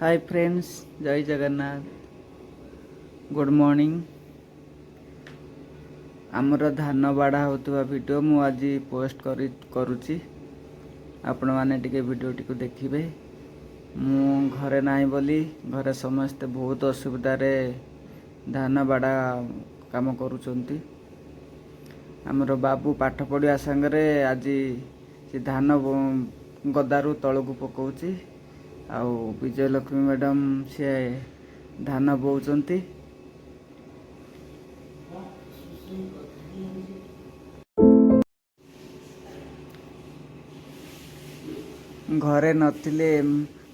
Hi friends, जय Jagannath. Good morning. आमर धान बाड़ा होता वीडियो मु आज पोस्ट करुच्ची। आपण मैंने टिके वीडियो टी देखिए। मु घरे नहीं बोली घरे समस्ते बहुत असुविधा धान बाड़ा काम करुचंती। आमर बाबू पाठ पढ़िया सांगरे आज से धान गदारू तलू पकाउची। आउ विजयलक्ष्मी मैडम सी धान बोचंती। घरे नथिले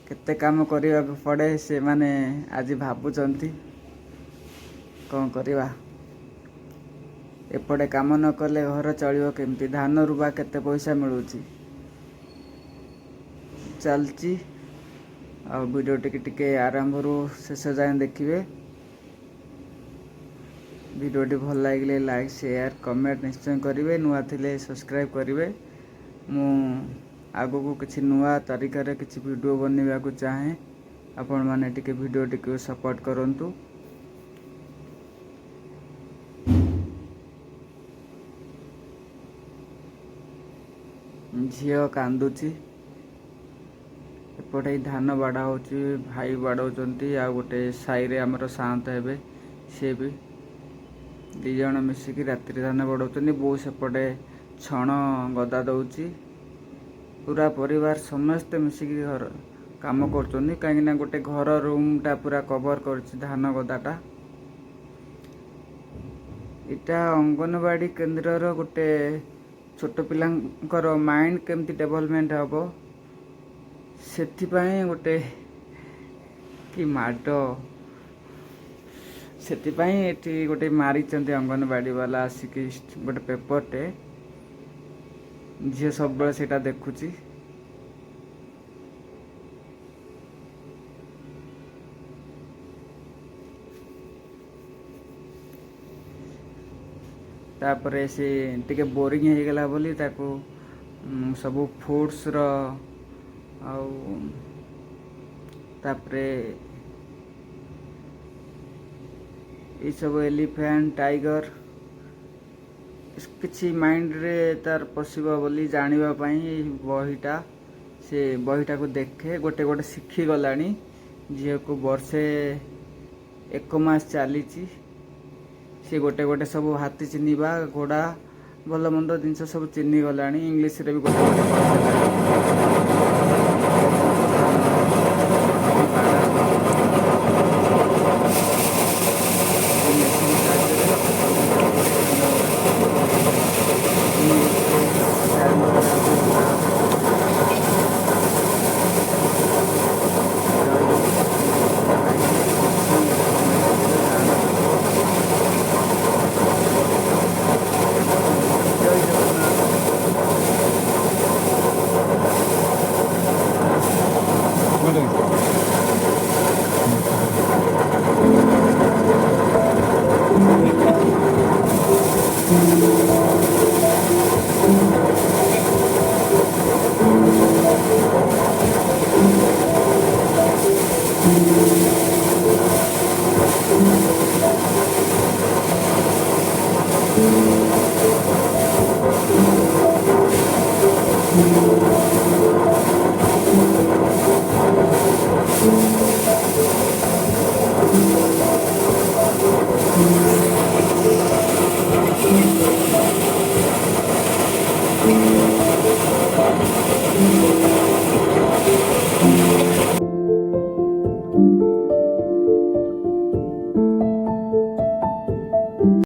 केते काम करिया पड़े से माने आज भाबुचंती कौन करवा। एपटे काम न कले घर चलियो केमती। धान रुबा केते पैसा मिलुची चलची। आ वीडियो टिके आरंभ रू शेष जाए देखिए। वीडियोटी भल लगे लाइक शेयर कमेंट निश्चय करेंगे। नुआ थिले सब्सक्राइब करेंगे। मु आगो को किसी नुआ तरीका किसी वीडियो बनवा को चाहे आपण माने टिके वीडियो टिके सपोर्ट करंतु। झील कांदुची एपटे धान बाड़ा हो भाई बाड़ौंती। आ गोटे साई आमर शांत हे सी भी दिज मिसिकी राति धान बाड़ौं। बो सेपटे छण गदा दौची। पूरा परिवार समस्ते मिसिकी घर काम कर कहीं गोटे घर रूमटा पूरा कवर कर धान गदाटा। इटा अंगनवाड़ी केन्द्र गोटे छोट पिलांकर माइंड केमती डेवलपमेंट हम से गोटे कि माड से गोटे मारी अंगनवाड़ी वाला आसिक गोटे पेपरटे झील सब से देखुची। तापरे से टिके बोरिंग हो गला बोली ताको सब फूड्स रो आउ तापरे ये सब एलिफेंट टाइगर किसी माइंड रे तार पशिबा बोली जानिबा पई बहीटा से बहीटा को देखे गोटे गोटे शिखी गलानी। झील को वर्षे 1 मास चली सी गोटे गोटे सब हाथी चिन्हवा घोड़ा भल मंद जिनस सब चिन्ही गला। इंग्लीश रे भी गोटे